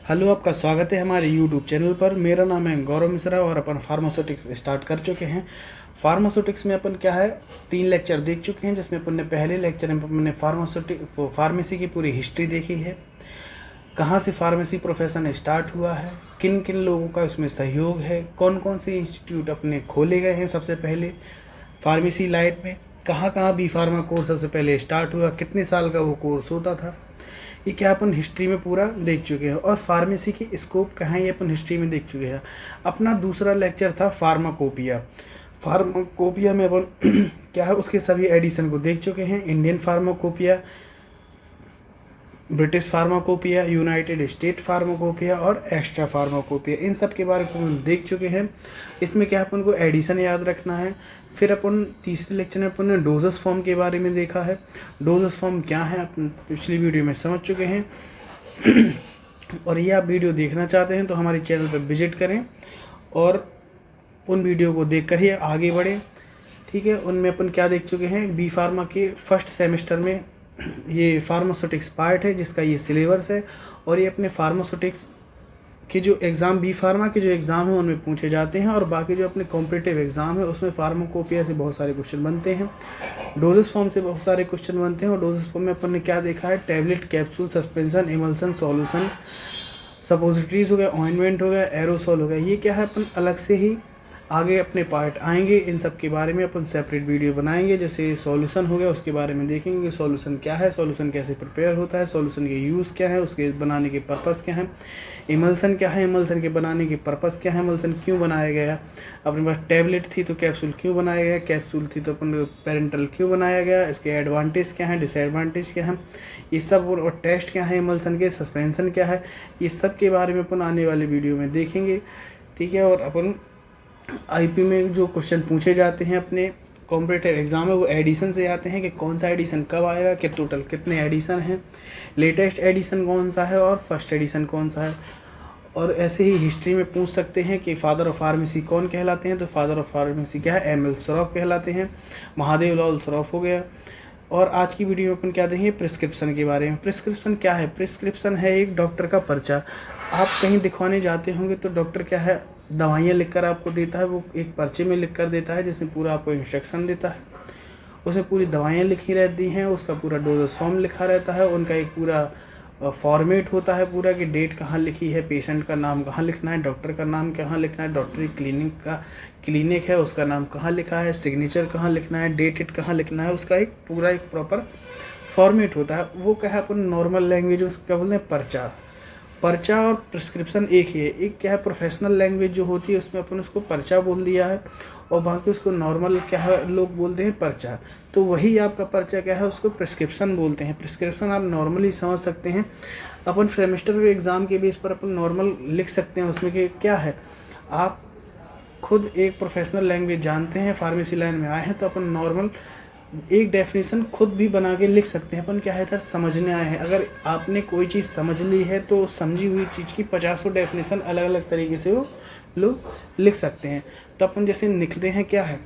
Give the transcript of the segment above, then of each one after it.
Hello, आपका स्वागत है हमारे यूट्यूब चैनल पर। मेरा नाम है गौरव मिश्रा और अपन फार्मास्यूटिक्स स्टार्ट कर चुके हैं। फार्मास्यूटिक्स में अपन क्या है 3 लेक्चर देख चुके हैं, जिसमें अपन ने पहले लेक्चर में अपन ने फार्मेसी की पूरी हिस्ट्री देखी है, कहाँ से फार्मेसी प्रोफेशन स्टार्ट हुआ है, किन किन लोगों का इसमें सहयोग है, कौन कौन से इंस्टीट्यूट अपने खोले गए हैं सबसे पहले फार्मेसी लाइन में, कहाँ कहाँ बी फार्मा कोर्स सबसे पहले स्टार्ट हुआ, कितने साल का वो कोर्स होता था। ये क्या अपन हिस्ट्री में पूरा देख चुके हैं। और फार्मेसी की स्कोप कहाँ है ये अपन हिस्ट्री में देख चुके हैं। अपना दूसरा लेक्चर था फार्माकोपिया। फार्माकोपिया में अपन क्या है उसके सभी एडिशन को देख चुके हैं। Indian pharmacopoeia, British pharmacopoeia, United state pharmacopoeia और एक्स्ट्रा फार्माकोपिया, इन सब के बारे में अपन देख चुके हैं। इसमें क्या अपन को एडिशन याद रखना है। फिर अपन तीसरे लेक्चर में अपन ने डोजेस फॉर्म के बारे में देखा है। डोजेस फॉर्म क्या है अपन पिछली वीडियो में समझ चुके हैं। और ये आप वीडियो देखना चाहते हैं तो हमारे चैनल पर विजिट करें और उन वीडियो को देख कर ही आगे बढ़ें। ठीक है, उनमें अपन क्या देख चुके हैं। बी फार्मा के फर्स्ट सेमेस्टर में ये फार्मास्यूटिक्स पार्ट है जिसका ये सिलेबस है। और ये अपने फार्मास्यूटिक्स के जो एग्ज़ाम बी फार्मा के जो एग्ज़ाम है उनमें पूछे जाते हैं। और बाकी जो अपने कॉम्पिटिटिव एग्ज़ाम है उसमें फार्माकोपिया से बहुत सारे क्वेश्चन बनते हैं, डोजेस फॉर्म से बहुत सारे क्वेश्चन बनते हैं। और डोजेस फॉर्म में अपन ने क्या देखा है, tablet, capsule, suspension, emulsion, solution, suppositories हो गया, ऑइंटमेंट हो गया, एरोसॉल हो गया। ये क्या है अपन अलग से ही आगे अपने पार्ट आएंगे, इन सब के बारे में अपन सेपरेट वीडियो बनाएंगे। जैसे सॉल्यूशन हो गया उसके बारे में देखेंगे कि सॉल्यूशन क्या है, सॉल्यूशन कैसे प्रिपेयर होता है, सॉल्यूशन के यूज़ क्या है, उसके बनाने के पर्पस क्या है। इमल्सन क्या है, इमल्सन के बनाने के पर्पस क्या है, इमल्सन क्यों बनाया गया। अपने पास टैबलेट थी तो कैप्सूल क्यों बनाया गया, कैप्सूल थी तो अपन पेरेंटल क्यों बनाया गया, इसके एडवांटेज क्या है, डिसएडवांटेज क्या है, ये सब। और टेस्ट क्या है इमल्सन के, सस्पेंशन क्या है, ये सब के बारे में अपन आने वाले वीडियो में देखेंगे। ठीक है, और अपन आईपी में जो क्वेश्चन पूछे जाते हैं अपने कॉम्पिटिटिव एग्जाम में वो एडिशन से आते हैं कि कौन सा एडिशन कब आएगा, कि टोटल कितने एडिशन हैं, लेटेस्ट एडिशन कौन सा है और फर्स्ट एडिशन कौन सा है। और ऐसे ही हिस्ट्री में पूछ सकते हैं कि फादर ऑफ फार्मेसी कौन कहलाते हैं, तो फादर ऑफ फार्मेसी क्या है, एम एल श्रॉफ कहलाते हैं, महादेव लाल श्रॉफ हो गया। और आज की वीडियो में अपन क्या देखेंगे, प्रिस्क्रिप्शन के बारे में। प्रिस्क्रिप्शन क्या है, प्रिस्क्रिप्शन है एक डॉक्टर का पर्चा। आप कहीं दिखवाने जाते होंगे तो डॉक्टर क्या है दवाइयाँ लिखकर आपको देता है, वो एक पर्चे में लिख कर देता है जिसमें पूरा आपको इंस्ट्रक्शन देता है। उसमें पूरी दवाइयाँ लिखी रहती हैं, उसका पूरा डोजेस फॉर्म लिखा रहता है, उनका एक पूरा फॉर्मेट होता है पूरा कि डेट कहाँ लिखी है, पेशेंट का नाम कहाँ लिखना है, डॉक्टर का नाम कहाँ लिखना है, डॉक्टरी क्लिनिक है उसका नाम कहाँ लिखा है, सिग्नेचर कहाँ लिखना है, डेट कहाँ लिखना है, उसका एक पूरा एक प्रॉपर फॉर्मेट होता है। वो क्या है अपन नॉर्मल लैंग्वेज उसको क्या बोलते हैं, पर्चा और प्रिस्क्रिप्शन एक ही है। एक क्या है प्रोफेशनल लैंग्वेज जो होती है उसमें अपन उसको पर्चा बोल दिया है, और बाकी उसको नॉर्मल क्या है लोग बोलते हैं पर्चा। तो वही आपका पर्चा क्या है उसको प्रिस्क्रिप्शन बोलते हैं। प्रिस्क्रिप्शन आप नॉर्मली समझ सकते हैं, अपन सेमेस्टर के एग्ज़ाम के बेस पर अपन नॉर्मल लिख सकते हैं उसमें कि क्या है। आप खुद एक प्रोफेशनल लैंग्वेज जानते हैं, फार्मेसी लाइन में आए हैं, तो अपन नॉर्मल एक डेफिनेशन खुद भी बना के लिख सकते हैं। अपन क्या है इधर समझने आए हैं, अगर आपने कोई चीज़ समझ ली है तो समझी हुई चीज़ की 50 डेफिनेशन अलग अलग तरीके से वो लोग लिख सकते हैं। तो अपन जैसे लिखते हैं क्या है,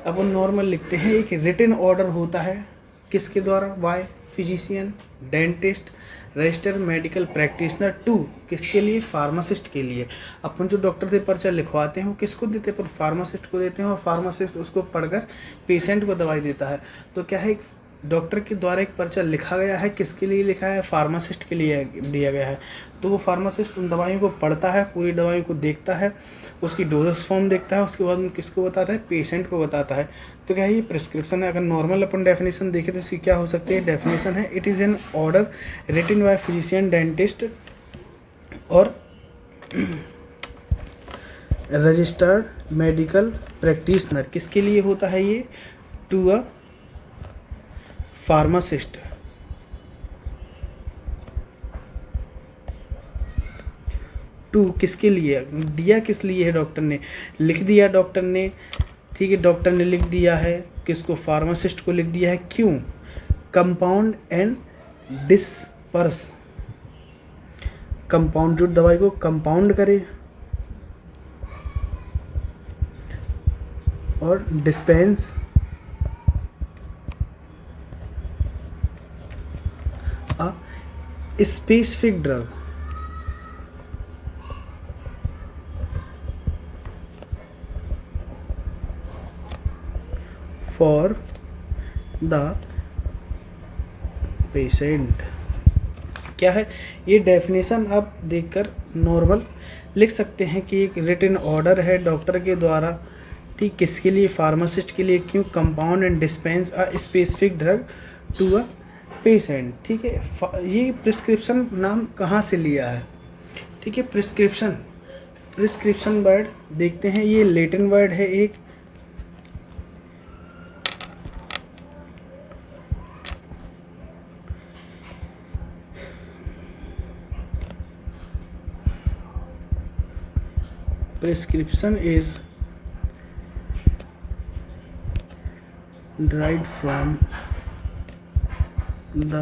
अपन नॉर्मल लिखते हैं एक रिटन ऑर्डर होता है किसके द्वारा, by physician, dentist, register medical practitioner to किसके लिए, फार्मासिस्ट के लिए। अपन जो डॉक्टर से पर्चा लिखवाते हैं वो किसको देते हैं, पर फार्मासिस्ट को देते हैं, और फार्मासिस्ट उसको पढ़कर पेशेंट को दवाई देता है। तो क्या है एक डॉक्टर के द्वारा एक पर्चा लिखा गया है, किसके लिए लिखा है, फार्मासिस्ट के लिए दिया गया है। तो वो फार्मासिस्ट उन दवाइयों को पढ़ता है, पूरी दवाइयों को देखता है, उसकी डोजेस फॉर्म देखता है, उसके बाद में किसको बताता है, पेशेंट को बताता है। तो क्या है ये प्रिस्क्रिप्शन है। अगर नॉर्मल अपन डेफिनेशन देखें तो इसकी क्या हो सकती है, डेफिनेशन है it is an order written by physician, dentist और रजिस्टर्ड मेडिकल प्रैक्टिशनर। किसके लिए होता है ये, टू अ फार्मासिस्ट। टू किसके लिए दिया, किस लिए है, डॉक्टर ने लिख दिया, डॉक्टर ने, ठीक है, डॉक्टर ने लिख दिया है किसको, फार्मासिस्ट को लिख दिया है। क्यों, कंपाउंड एंड डिस्पर्स, कंपाउंड जो दवाई को कंपाउंड करे और dispense specific drug, for the patient. क्या है ये डेफिनेशन आप देखकर नॉर्मल लिख सकते हैं कि एक रिटन ऑर्डर है डॉक्टर के द्वारा, ठीक, किसके लिए, फार्मासिस्ट के लिए, क्यों, compound and dispense a specific drug to a patient. ठीक है, ये प्रिस्क्रिप्शन नाम कहाँ से लिया है? ठीक है, प्रिस्क्रिप्शन वर्ड देखते हैं, ये लैटिन वर्ड है एक, prescription is derived from the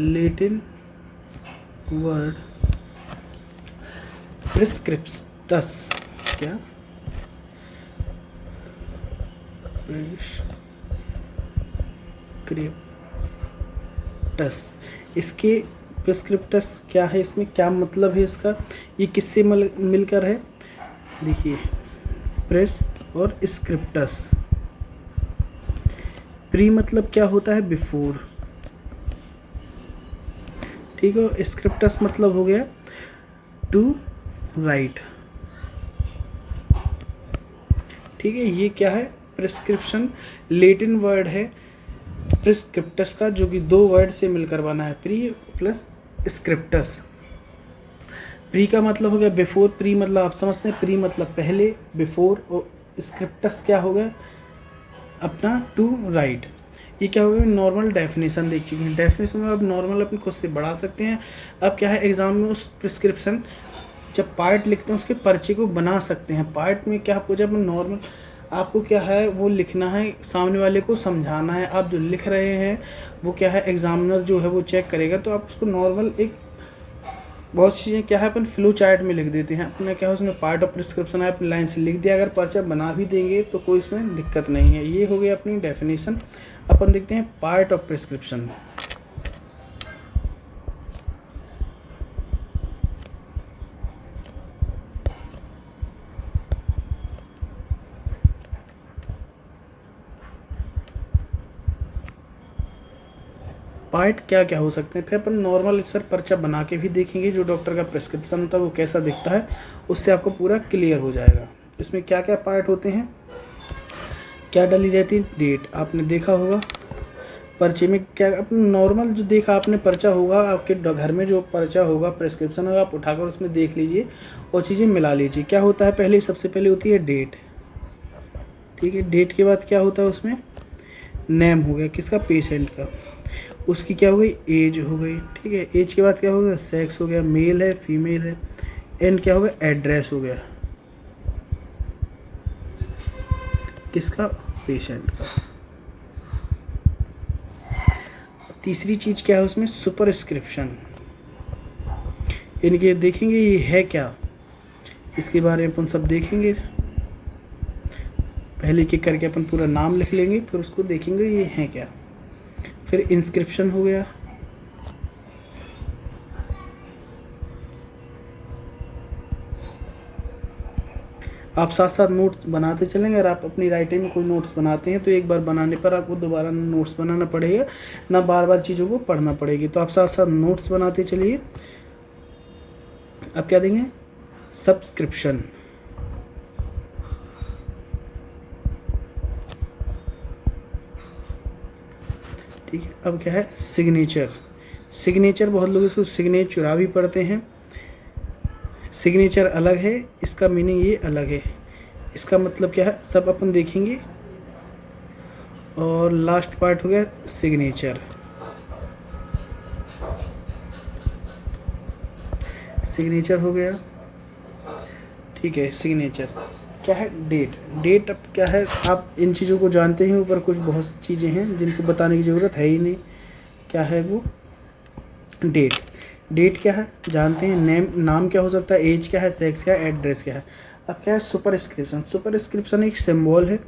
Latin word prescriptus। क्या? prescriptus। इसके प्रिस्क्रिप्टस क्या है, इसमें क्या मतलब है इसका, ये किससे मिलकर है? देखिए, प्रेस और स्क्रिप्टस। प्री मतलब क्या होता है? बिफोर, ठीक है। स्क्रिप्टस मतलब हो गया टू राइट, ठीक है। ये क्या है? प्रिस्क्रिप्शन लैटिन वर्ड है प्रिस्क्रिप्टस का, जो कि दो वर्ड से मिलकर बना है, प्री प्लस स्क्रिप्टस। प्री का मतलब हो गया बिफोर, प्री मतलब आप समझते हैं, प्री मतलब पहले, बिफोर, और स्क्रिप्टस क्या हो गया? अपना टू राइट। ये क्या हो गया? नॉर्मल डेफिनेशन देख चुके हैं। डेफिनेशन में आप नॉर्मल अपने खुद से बढ़ा सकते हैं। अब क्या है, एग्जाम में उस प्रिस्क्रिप्शन जब पार्ट लिखते हैं उसके पर्चे को बना सकते हैं। पार्ट में क्या आपको जब नॉर्मल आपको क्या है वो लिखना है, सामने वाले को समझाना है, आप जो लिख रहे हैं वो क्या है एग्जामिनर जो है वो चेक करेगा, तो आप उसको नॉर्मल एक बहुत सी चीज़ें क्या है अपन फ्लो चार्ट में लिख देते हैं, अपने क्या है उसमें पार्ट ऑफ प्रिस्क्रिप्शन है अपनी लाइन से लिख दिया, अगर पर्चा बना भी देंगे तो कोई इसमें दिक्कत नहीं है। ये हो गया अपनी डेफिनेशन। अपन देखते हैं पार्ट ऑफ प्रिस्क्रिप्शन। पार्ट क्या क्या हो सकते हैं, फिर अपन नॉर्मल सर पर्चा बना के भी देखेंगे, जो डॉक्टर का प्रिस्क्रिप्शन होता है वो कैसा दिखता है, उससे आपको पूरा क्लियर हो जाएगा। इसमें क्या क्या पार्ट होते हैं, क्या डली रहती है, डेट आपने देखा होगा पर्चे में, क्या अपने नॉर्मल जो देखा आपने पर्चा होगा आपके घर में, जो पर्चा होगा प्रिस्क्रिप्शन होगा आप उठाकर उसमें देख लीजिए और चीज़ें मिला लीजिए। क्या होता है पहले, सबसे पहले होती है डेट, ठीक है। डेट के बाद क्या होता है उसमें, नेम हो गया किसका, पेशेंट का, उसकी क्या हो गई, एज हो गई, ठीक है। एज के बाद क्या हो गया, सेक्स हो गया, मेल है फीमेल है, एंड क्या हो गया, एड्रेस हो गया किसका, पेशेंट का। तीसरी चीज़ क्या है उसमें, सुपरस्क्रिप्शन, इनके देखेंगे ये है क्या, इसके बारे में अपन सब देखेंगे। पहले एक करके अपन पूरा नाम लिख लेंगे, फिर उसको देखेंगे ये है क्या। फिर इंस्क्रिप्शन हो गया, आप साथ साथ नोट्स बनाते चलेंगे। अगर आप अपनी राइटिंग में कोई नोट्स बनाते हैं तो एक बार बनाने पर आपको दोबारा नोट्स बनाना पड़ेगा, ना बार बार चीज़ों को पढ़ना पड़ेगी। तो आप साथ साथ नोट्स बनाते चलिए। अब क्या देंगे, सब्सक्रिप्शन, ठीक है। अब क्या है, सिग्नेचर। सिग्नेचर बहुत लोग इसको सिग्नेचुरा भी पढ़ते हैं, सिग्नेचर अलग है, इसका मीनिंग ये अलग है, इसका मतलब क्या है सब अपन देखेंगे। और लास्ट पार्ट हो गया सिग्नेचर। सिग्नेचर हो गया, ठीक है। सिग्नेचर क्या है, डेट। डेट अब क्या है, आप इन चीज़ों को जानते हैं, ऊपर कुछ बहुत चीज़ें हैं जिनको बताने की ज़रूरत है ही नहीं। क्या है वो, डेट। डेट क्या है जानते हैं, नेम नाम क्या हो सकता है, एज क्या है, सेक्स क्या है, एड्रेस क्या है। अब क्या है, सुपरस्क्रिप्शन। सुपरस्क्रिप्शन एक सिंबल है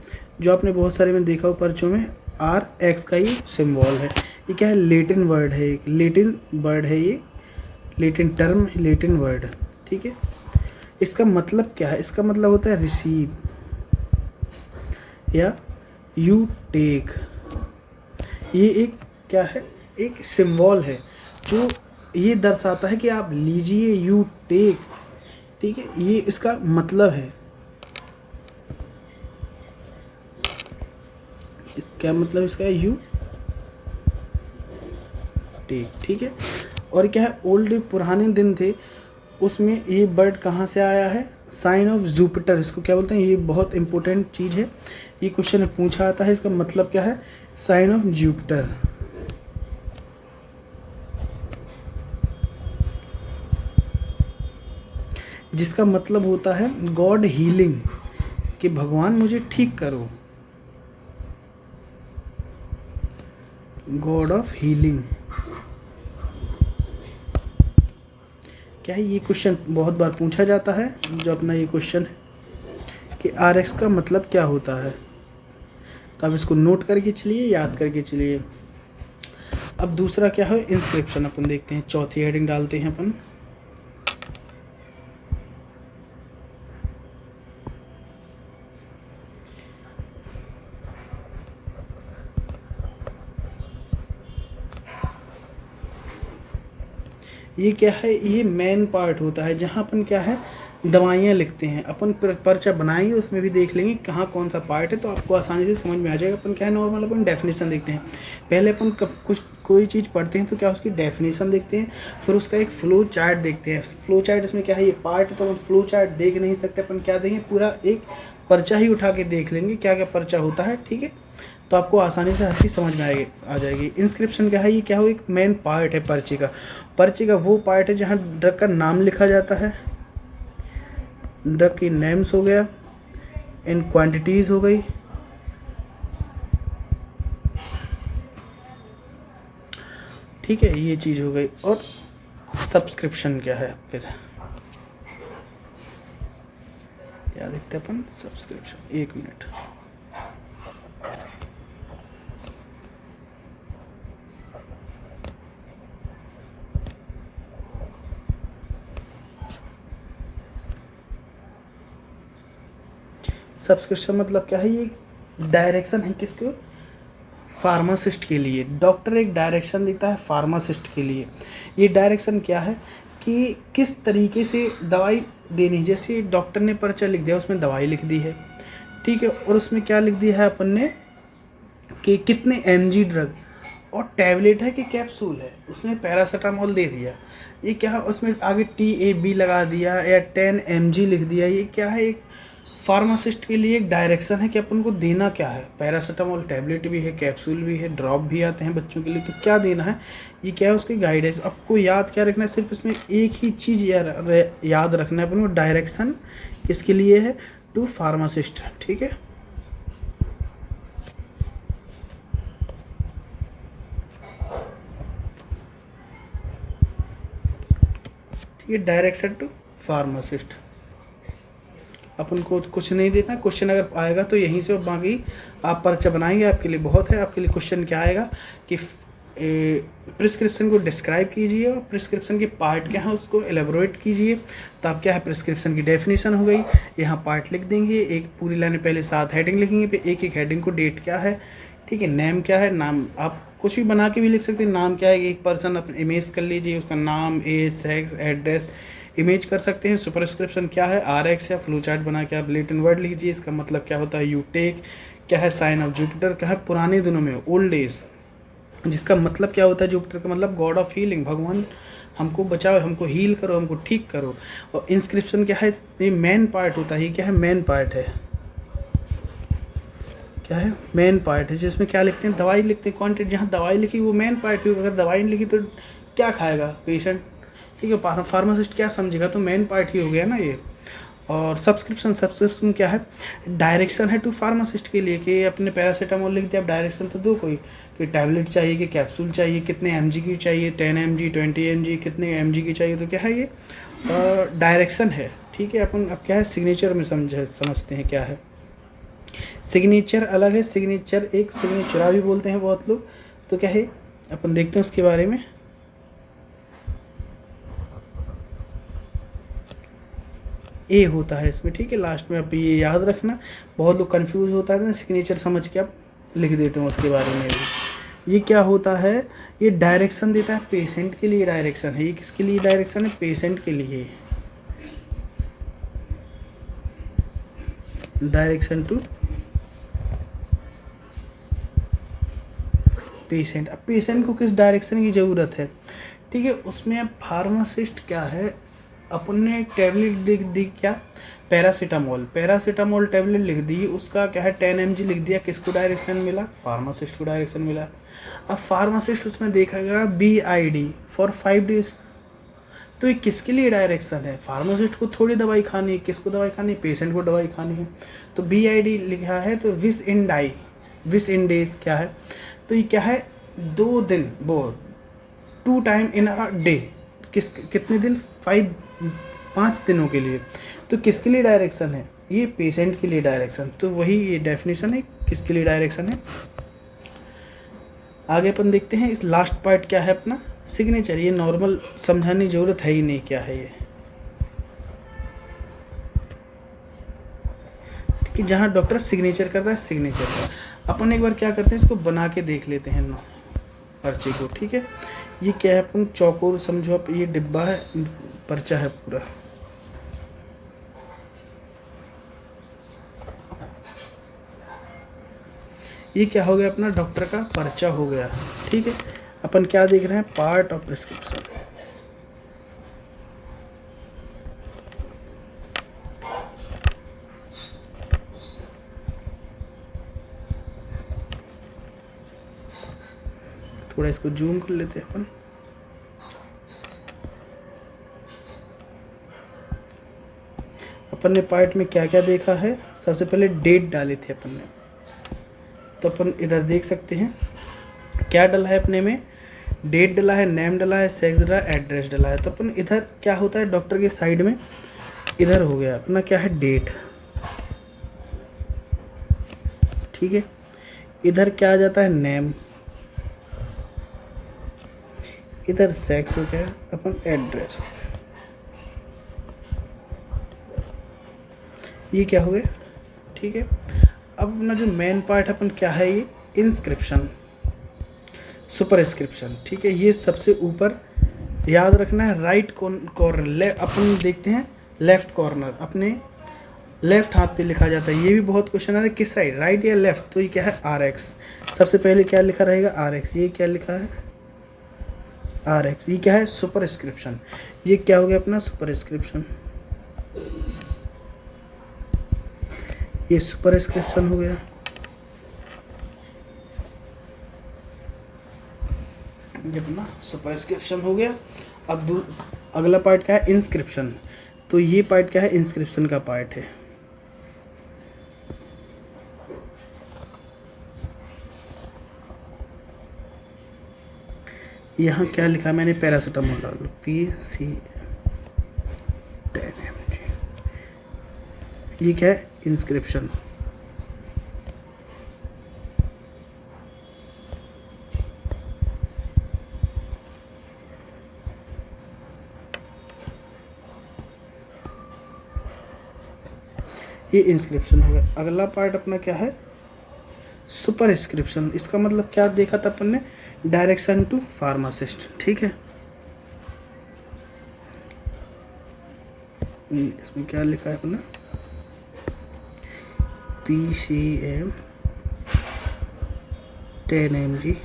जो आपने बहुत सारे में देखा हो पर्चों में, RX का ये सिंबल है। ये क्या है, लैटिन वर्ड है, एक लैटिन वर्ड है, ये लैटिन टर्म, लैटिन वर्ड, ठीक है। इसका मतलब क्या है, इसका मतलब होता है रिसीव। या यू टेक, ये एक क्या है, एक सिंबल है जो ये दर्शाता है कि आप लीजिए, यू टेक, ठीक है, ये इसका मतलब है। क्या मतलब इसका है, यू टेक, ठीक है। और क्या है, ओल्ड पुराने दिन थे, उसमें ये वर्ड कहाँ से आया है, साइन ऑफ जुपिटर, इसको क्या बोलते हैं, ये बहुत इंपॉर्टेंट चीज़ है, ये क्वेश्चन में पूछा आता है, इसका मतलब क्या है, साइन ऑफ जुपिटर, जिसका मतलब होता है गॉड हीलिंग, कि भगवान मुझे ठीक करो, गॉड ऑफ हीलिंग। क्या है, ये क्वेश्चन बहुत बार पूछा जाता है, जो अपना ये क्वेश्चन है कि RX का मतलब क्या होता है, तो आप इसको नोट करके चलिए, याद करके चलिए। अब दूसरा क्या है, इंस्क्रिप्शन, अपन देखते हैं, चौथी हेडिंग डालते हैं अपन। ये क्या है, ये मेन पार्ट होता है जहाँ अपन क्या है, दवाइयाँ लिखते हैं, अपन पर्चा बनाएंगे, उसमें भी देख लेंगे कहाँ कौन सा पार्ट है, तो आपको आसानी से समझ में आ जाएगा। अपन क्या है, नॉर्मल अपन डेफिनेशन देखते हैं, पहले अपन कुछ कोई चीज़ पढ़ते हैं तो क्या उसकी डेफिनेशन देखते हैं, फिर उसका एक फ्लो चार्ट देखते हैं। फ्लो चार्ट इसमें क्या है, ये पार्ट है तो अपन फ्लो चार्ट देख नहीं सकते, अपन क्या देंगे, पूरा एक पर्चा ही उठा के देख लेंगे क्या क्या पर्चा होता है, ठीक है, तो आपको आसानी से हर चीज़ समझ में आ जाएगी। इंस्क्रिप्शन क्या है, ये क्या हो, एक मेन पार्ट है पर्चे का। पर्चे का वो पार्ट है जहाँ ड्रग का नाम लिखा जाता है, ड्रग की नेम्स हो गया, इन क्वांटिटीज़ हो गई, ठीक है, ये चीज़ हो गई। और सब्सक्रिप्शन क्या है, फिर क्या देखते हैं अपन, सब्सक्रिप्शन, एक मिनट, सब्सक्रिप्शन मतलब क्या है, ये डायरेक्शन है किसके, फार्मासिस्ट के लिए। डॉक्टर एक डायरेक्शन देता है फार्मासिस्ट के लिए। ये डायरेक्शन क्या है कि किस तरीके से दवाई देनी है। जैसे डॉक्टर ने पर्चा लिख दिया, उसमें दवाई लिख दी है, ठीक है, और उसमें क्या लिख दिया है अपन ने कि कितने mg ड्रग, और टैबलेट है कि कैप्सूल है, उसने पैरासीटामोल दे दिया, ये क्या है, उसमें आगे TAB लगा दिया या 10 mg लिख दिया। ये क्या है, एक फार्मासिस्ट के लिए एक डायरेक्शन है कि अपन को देना क्या है। पैरासीटामोल टैबलेट भी है, कैप्सूल भी है, ड्रॉप भी आते हैं बच्चों के लिए, तो क्या देना है, ये क्या है, उसकी गाइडेंस। आपको याद क्या रखना है, सिर्फ इसमें एक ही चीज़ याद रखना है अपन को, डायरेक्शन किसके लिए है, टू फार्मासिस्ट, ठीक है। ठीक है, डायरेक्शन टू फार्मासिस्ट। अपन को कुछ नहीं देना, क्वेश्चन अगर आएगा तो यहीं से, और बाकी आप पर्चा बनाएंगे आपके लिए बहुत है। आपके लिए क्वेश्चन क्या आएगा कि प्रिस्क्रिप्शन को डिस्क्राइब कीजिए और प्रिस्क्रिप्शन के पार्ट क्या है उसको एलेबोरेट कीजिए। तो आप क्या है, प्रिस्क्रिप्शन की डेफिनेशन हो गई, यहाँ पार्ट लिख देंगे, एक पूरी लाइन पहले 7 हेडिंग लिखेंगे, फिर एक एक हेडिंग को डेट क्या है, ठीक है, नेम क्या है, नाम आप कुछ भी बना के भी लिख सकते हैं, नाम क्या है, एक पर्सन अपने इमेज कर लीजिए, उसका नाम, एज, सेक्स, एड्रेस इमेज कर सकते हैं। सुपरस्क्रिप्शन क्या है, RX या फ्लो चार्ट बना के आप रिलेटेड वर्ड लीजिए, इसका मतलब क्या होता है, यू टेक, क्या है, साइन ऑफ जुपिटर, क्या है, पुराने दिनों में, ओल्ड डेज, जिसका मतलब क्या होता है, जुपिटर का मतलब गॉड ऑफ हीलिंग, भगवान हमको बचाओ, हमको हील करो, हमको ठीक करो। और इंस्क्रिप्शन क्या है, ये मेन पार्ट होता है, ये क्या है, मेन पार्ट है, क्या है, मेन पार्ट है, जिसमें क्या लिखते हैं, दवाई लिखते हैं, क्वांटिटी, जहाँ दवाई लिखी वो मेन पार्ट है। अगर दवाई नहीं लिखी तो क्या खाएगा पेशेंट, ठीक है, फार्मासिस्ट क्या समझेगा, तो मेन पार्ट ही हो गया ना ये। और सब्सक्रिप्शन क्या है, डायरेक्शन है टू फार्मासिस्ट के लिए, कि अपने पैरासीटामोल लिख दिया, आप डायरेक्शन तो दो कोई, कि टैबलेट चाहिए कि कैप्सूल चाहिए, कितने mg की चाहिए, 10 mg, 20 mg, कितने mg की चाहिए, तो क्या है ये डायरेक्शन है, ठीक है। अपन अब क्या है, सिग्नेचर में समझते हैं क्या है। सिग्नेचर अलग है, सिग्नेचर एक सिग्नेचरा भी बोलते हैं बहुत लोग, तो क्या है अपन देखते हैं उसके बारे में। ए होता है इसमें, ठीक है। लास्ट में आप ये याद रखना, बहुत लोग कंफ्यूज होता है ना, सिग्नेचर समझ के आप लिख देते हो उसके बारे में भी। ये क्या होता है, ये डायरेक्शन देता है, पेशेंट के लिए डायरेक्शन है। ये किसके लिए डायरेक्शन है, पेशेंट के लिए, डायरेक्शन टू पेशेंट। अब पेशेंट को किस डायरेक्शन की ज़रूरत है, ठीक है, उसमें अब फार्मासिस्ट क्या है, अपन ने टैबलेट लिख दी क्या, पैरासीटामोल, पैरासीटामोल टैबलेट लिख दी, उसका क्या है 10 mg लिख दिया, किसको डायरेक्शन मिला, फार्मासिस्ट को डायरेक्शन मिला। अब फार्मासिस्ट उसमें देखेगा BID फॉर 5 days, तो ये किसके लिए डायरेक्शन है, फार्मासिस्ट को थोड़ी दवाई खानी है, किसको दवाई खानी है, पेशेंट को दवाई खानी है। तो BID लिखा है, तो विस इन डेज क्या है, तो ये क्या है 2 दिन, वो 2 टाइम इन अ डे, कितने दिन, 5 दिनों के लिए। तो किसके लिए डायरेक्शन है, ये पेशेंट के लिए डायरेक्शन। तो वही ये डेफिनेशन है किसके लिए डायरेक्शन है। आगे अपन देखते हैं, इस लास्ट पार्ट क्या है अपना, सिग्नेचर। ये नॉर्मल समझाने की जरूरत है ही नहीं क्या है ये, कि जहाँ डॉक्टर सिग्नेचर करता है, सिग्नेचर का अपन एक बार क्या करते हैं, इसको बना के देख लेते हैं ना पर्चे को, ठीक है। ये क्या है, अपन चौकोर समझो आप, ये डिब्बा है, पर्चा है पूरा, ये क्या हो गया अपना, डॉक्टर का पर्चा हो गया, ठीक है। अपन क्या देख रहे हैं, पार्ट ऑफ प्रिस्क्रिप्शन। थोड़ा इसको जूम कर लेते हैं अपन। अपन ने पार्ट में क्या क्या देखा है, सबसे पहले डेट डाली थी अपन ने, तो अपन इधर देख सकते हैं क्या डला है अपने में, डेट डला है, नेम डला है, सेक्स डला है, एड्रेस डला है। तो अपन इधर क्या होता है, डॉक्टर के साइड में इधर हो गया अपना क्या है, डेट, ठीक है। इधर क्या आ जाता है, नेम, इधर सेक्स हो गया, अपन एड्रेस, ये क्या हो गया, ठीक है। अब अपना जो मेन पार्ट अपन क्या है, ये इंस्क्रिप्शन, सुपरस्क्रिप्शन, ठीक है। ये सबसे ऊपर याद रखना है, राइट कॉर्नर, अपन देखते हैं लेफ्ट कॉर्नर, अपने लेफ्ट हाथ पे लिखा जाता है। ये भी बहुत क्वेश्चन है, किस साइड, राइट या लेफ्ट, तो ये क्या है, RX, सबसे पहले क्या लिखा रहेगा, RX, ये क्या लिखा है, RX, ये क्या है, सुपरस्क्रिप्शन, ये क्या हो गया अपना सुपरस्क्रिप्शन, ये सुपरस्क्रिप्शन हो गया। ये अपना सुपरस्क्रिप्शन हो गया। अब अगला पार्ट क्या है, इंस्क्रिप्शन। तो ये पार्ट क्या है, इंस्क्रिप्शन का पार्ट है। यहाँ क्या लिखा है मैंने, पैरासीटामोल डाल लो, PCM 10 mg, ये क्या है, इंस्क्रिप्शन। ये इंस्क्रिप्शन हो गया। अगला पार्ट अपना क्या है, सुपरस्क्रिप्शन। इसका मतलब क्या देखा था अपन ने, डायरेक्शन टू फार्मासिस्ट, ठीक है। इसमें क्या लिखा है अपना, PCM 10 mg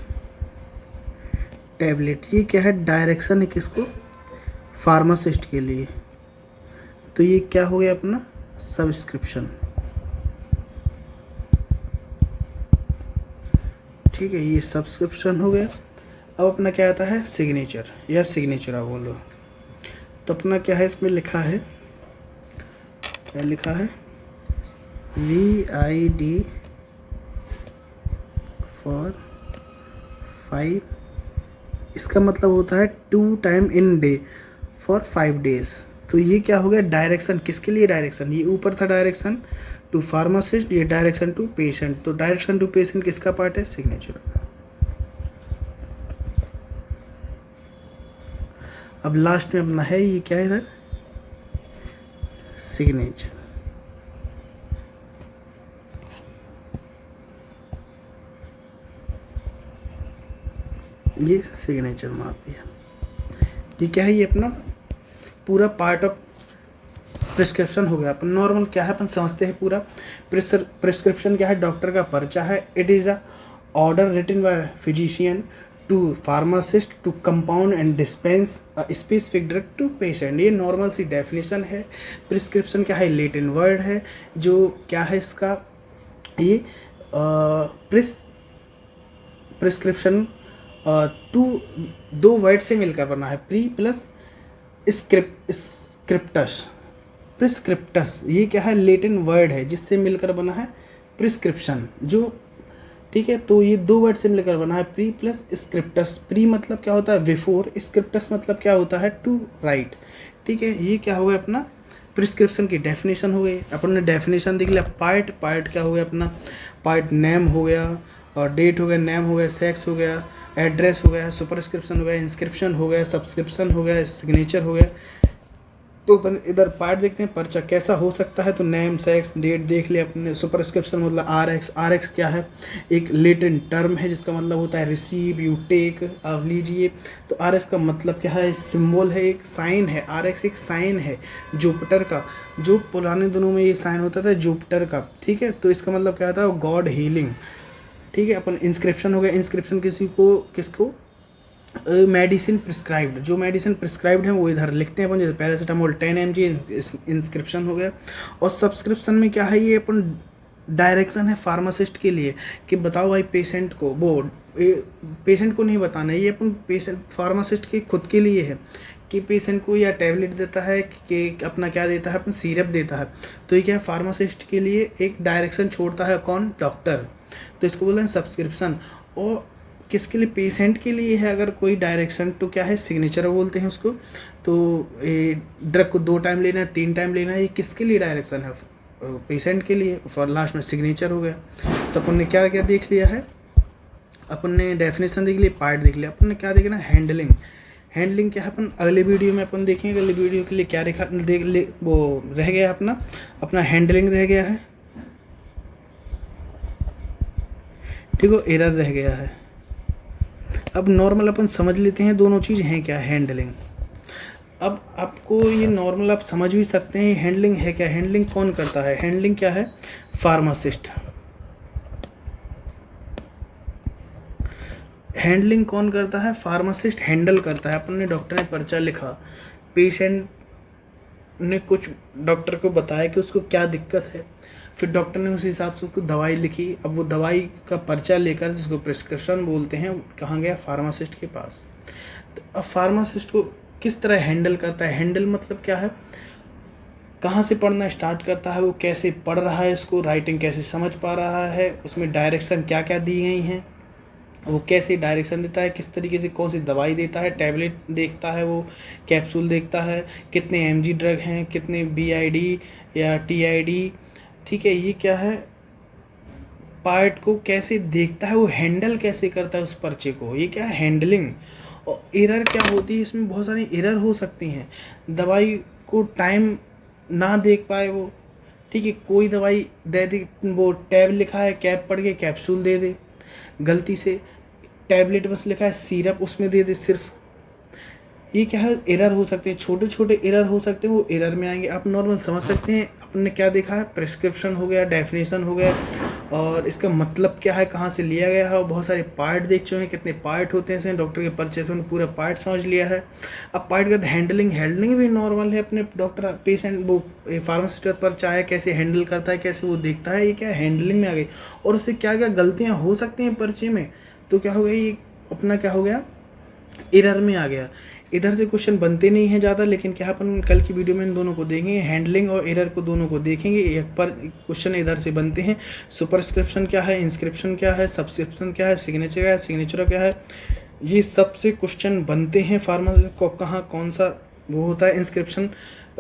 टैबलेट, ये क्या है, डायरेक्शन है किसको, फार्मासिस्ट के लिए। तो ये क्या हो गया अपना, सब्सक्रिप्शन, ठीक है, ये सब्सक्रिप्शन हो गया। अब अपना क्या आता है, सिग्नेचर या सिग्नेचर आप बोलो। तो अपना क्या है, इसमें लिखा है, क्या लिखा है, VID फॉर 5, इसका मतलब होता है 2 time in day for 5 days। तो ये क्या हो गया, डायरेक्शन, किसके लिए डायरेक्शन, ये ऊपर था डायरेक्शन टू फार्मासिस्ट, ये डायरेक्शन टू पेशेंट। तो डायरेक्शन टू पेशेंट किसका पार्ट है, सिग्नेचर। अब लास्ट में अपना है, ये क्या है इधर, सिग्नेचर, ये सिग्नेचर मार दिया। ये क्या है, ये अपना पूरा पार्ट ऑफ प्रिस्क्रिप्शन हो गया। अपन नॉर्मल क्या है अपन समझते हैं पूरा प्रिस्क्रिप्शन क्या है, डॉक्टर का पर्चा है। It is a order written by physician to pharmacist to compound and dispense a specific drug to patient. ये नॉर्मल सी डेफिनेशन है। प्रिस्क्रिप्शन क्या है, लैटिन वर्ड है जो क्या है इसका, ये प्रिस्क्रिप्शन टू दो वर्ड से मिलकर बना है, प्री प्लस स्क्रिप्टस। प्रिस्क्रिप्टस ये क्या है, लैटिन वर्ड है जिससे मिलकर बना है प्रिस्क्रिप्शन, जो ठीक है। तो ये दो वर्ड से मिलकर बना है, प्री प्लस स्क्रिप्टस। प्री मतलब क्या होता है, बिफोर। स्क्रिप्टस मतलब क्या होता है, टू राइट। ठीक है, ये क्या हो गया अपना प्रिस्क्रिप्शन की डेफिनेशन हो गई। अपन ने डेफिनेशन देख लिया। पार्ट क्या हो गया अपना, पार्ट नेम हो गया और डेट हो गया, नेम हो गया, सेक्स हो गया, एड्रेस हो गया, सुपरस्क्रिप्शन हो गया, इंस्क्रिप्शन हो गया, सब्सक्रिप्शन हो गया, सिग्नेचर हो गया। तो अपन इधर पार्ट देखते हैं पर्चा कैसा हो सकता है। तो नेम, सेक्स, डेट देख लिया अपने। सुपरस्क्रिप्शन मतलब आर एक्स क्या है, एक लेटिन टर्म है जिसका मतलब होता है रिसीव, यू टेक, आप लीजिए। तो आर एक्स का मतलब क्या है, सिंबल है, एक साइन है। आर एक्स एक साइन है जुपिटर का, जो पुराने दिनों में ये साइन होता था जुपिटर का। ठीक है, तो इसका मतलब क्या था, गॉड हीलिंग। ठीक है, अपन इंस्क्रिप्शन हो गया। इंस्क्रिप्शन किसको मेडिसिन प्रिस्क्राइब्ड, जो मेडिसिन प्रिस्क्राइब्ड है वो इधर लिखते हैं अपन, जैसे पैरासीटामोल 10 mg इंस्क्रिप्शन हो गया। और सब्सक्रिप्शन में क्या है, ये अपन डायरेक्शन है फार्मासिस्ट के लिए कि बताओ भाई पेशेंट को, वो पेशेंट को नहीं बताना है, ये अपन पेशेंट फार्मासिस्ट के खुद के लिए है कि पेशेंट को या टैबलेट देता है कि अपना क्या देता है, अपन सिरप देता है। तो ये क्या है, फार्मासिस्ट के लिए एक डायरेक्शन छोड़ता है कौन, डॉक्टर। तो इसको बोलते हैं सब्सक्रिप्शन। और किसके लिए, पेशेंट के लिए है अगर कोई डायरेक्शन, तो क्या है, सिग्नेचर बोलते हैं उसको। तो ड्रग को 2 टाइम लेना है, 3 टाइम लेना है, ये किसके लिए डायरेक्शन है, पेशेंट के लिए। और लास्ट में सिग्नेचर हो गया। तो अपन ने क्या क्या देख लिया है, अपन ने डेफिनेशन देख लिया, पार्ट देख लिया। अपन ने क्या देखना, हैंडलिंग। हैंडलिंग क्या है अपन अगले वीडियो में अपन देखेंगे। अगले वीडियो के लिए क्या वो रह गया अपना हैंडलिंग रह गया है। ठीक है, एरर रह गया है। अब नॉर्मल अपन समझ लेते हैं दोनों चीज़ हैं क्या, हैंडलिंग। अब आपको ये नॉर्मल आप समझ भी सकते हैं हैंडलिंग है क्या। हैंडलिंग कौन करता है, हैंडलिंग क्या है, फार्मासिस्ट। हैंडलिंग कौन करता है, फार्मासिस्ट हैंडल करता है। अपन ने डॉक्टर ने पर्चा लिखा, पेशेंट ने कुछ डॉक्टर को बताया कि उसको क्या दिक्कत है, फिर डॉक्टर ने उस हिसाब से उसको दवाई लिखी। अब वो दवाई का पर्चा लेकर, जिसको प्रिस्क्रिप्शन बोलते हैं, कहाँ गया, फार्मासिस्ट के पास। तो अब फार्मासिस्ट को किस तरह हैंडल करता है, हैंडल मतलब क्या है, कहाँ से पढ़ना स्टार्ट करता है, वो कैसे पढ़ रहा है, इसको राइटिंग कैसे समझ पा रहा है, उसमें डायरेक्शन क्या क्या दी गई हैं, वो कैसे डायरेक्शन देता है, किस तरीके से कौन सी दवाई देता है, टैबलेट देखता है, वो कैप्सूल देखता है, कितने mg ड्रग हैं, कितने BID या TID। ठीक है, ये क्या है, पार्ट को कैसे देखता है, वो हैंडल कैसे करता है उस पर्चे को, ये क्या है, हैंडलिंग। और एरर क्या होती है, इसमें बहुत सारी एरर हो सकती हैं। दवाई को टाइम ना देख पाए वो, ठीक है, कोई दवाई दे दे, वो टैब लिखा है, कैप पढ़ के कैप्सूल दे दे, गलती से टैबलेट बस लिखा है, सिरप उसमें दे दे सिर्फ। ये क्या है, एरर हो सकते हैं, छोटे छोटे एरर हो सकते हैं, वो एरर में आएंगे। आप नॉर्मल समझ सकते हैं। अपन ने क्या देखा है, प्रिस्क्रिप्शन हो गया, डेफिनेशन हो गया, और इसका मतलब क्या है, कहाँ से लिया गया है, और बहुत सारे पार्ट देख चुके हैं, कितने पार्ट होते हैं डॉक्टर के पर्चे से, पूरा पार्ट समझ लिया है। अब पार्ट के बाद हैंडलिंग भी नॉर्मल है, अपने डॉक्टर पेशेंट वो फार्मासिस्ट पर चाहे कैसे हैंडल करता है, कैसे वो देखता है, ये क्या हैंडलिंग में आ गई। और उससे क्या क्या गलतियाँ हो सकती हैं पर्चे में, तो क्या हो गया, ये अपना क्या हो गया, एरर में आ गया। इधर से क्वेश्चन बनते नहीं हैं ज़्यादा, लेकिन क्या अपन कल की वीडियो में इन दोनों को देखेंगे, हैंडलिंग और एरर को दोनों को देखेंगे। एक पर क्वेश्चन इधर से बनते हैं, सुपरस्क्रिप्शन क्या है, इंस्क्रिप्शन क्या है, सब्सक्रिप्शन क्या है, सिग्नेचर क्या है, सिग्नेचर क्या है, ये सबसे क्वेश्चन बनते हैं। फार्मा को कहाँ कौन सा वो होता है, इंस्क्रिप्शन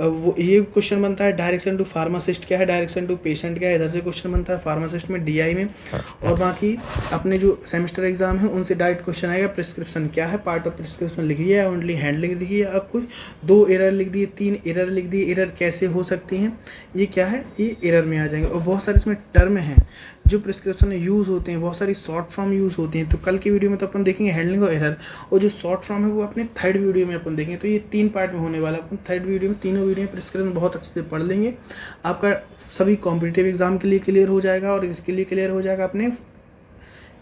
वो ये क्वेश्चन बनता है। डायरेक्शन टू फार्मासिस्ट क्या है, डायरेक्शन टू पेशेंट क्या है, इधर से क्वेश्चन बनता है फार्मासिस्ट में DI में। और बाकी अपने जो सेमेस्टर एग्जाम है उनसे डायरेक्ट क्वेश्चन आएगा। प्रिस्क्रिप्शन क्या है, पार्ट ऑफ प्रिस्क्रिप्शन लिखिए या ओनली हैंडलिंग लिखिए। अब कुछ 2 एरर लिख दिए, 3 एरर लिख दिए, एरर कैसे हो सकती हैं, ये क्या है, ये एरर में आ जाएंगे। और बहुत सारे इसमें टर्म हैं जो प्रिस्क्रिप्शन में यूज़ होते हैं, बहुत सारी शॉर्ट फॉर्म यूज़ होती हैं। तो कल की वीडियो में तो अपन देखेंगे हैंडलिंग और एरर, और जो शॉर्ट फॉर्म है वो अपने थर्ड वीडियो में अपन देखेंगे। तो ये 3 पार्ट में होने वाला है। अपन थर्ड वीडियो में तीनों वीडियो में प्रिस्क्रिप्शन बहुत अच्छे से पढ़ लेंगे। आपका सभी कॉम्पिटिटिव एग्जाम के लिए क्लियर हो जाएगा और इसके लिए क्लियर हो जाएगा, अपने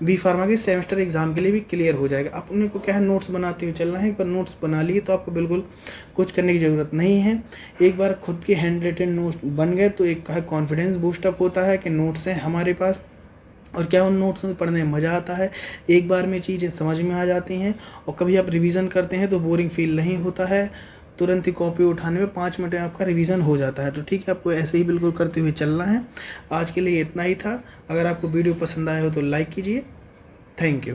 बी फार्मा के सेमेस्टर एग्जाम के लिए भी क्लियर हो जाएगा। अपने को क्या है, नोट्स बनाते हुए चलना है। एक बार नोट्स बना लिए तो आपको बिल्कुल कुछ करने की ज़रूरत नहीं है। एक बार खुद के हैंड रिटन नोट्स बन गए तो एक का कॉन्फिडेंस बूस्टअप होता है कि नोट्स हैं हमारे पास, और क्या उन नोट्स में पढ़ने में मज़ा आता है। एक बार में चीज़ें समझ में आ जाती हैं, और कभी आप रिवीजन करते हैं तो बोरिंग फील नहीं होता है। तुरंत ही कॉपी उठाने में 5 मिनट में आपका रिवीजन हो जाता है। तो ठीक है, आपको ऐसे ही बिल्कुल करते हुए चलना है। आज के लिए इतना ही था। अगर आपको वीडियो पसंद आया हो तो लाइक कीजिए। Thank you.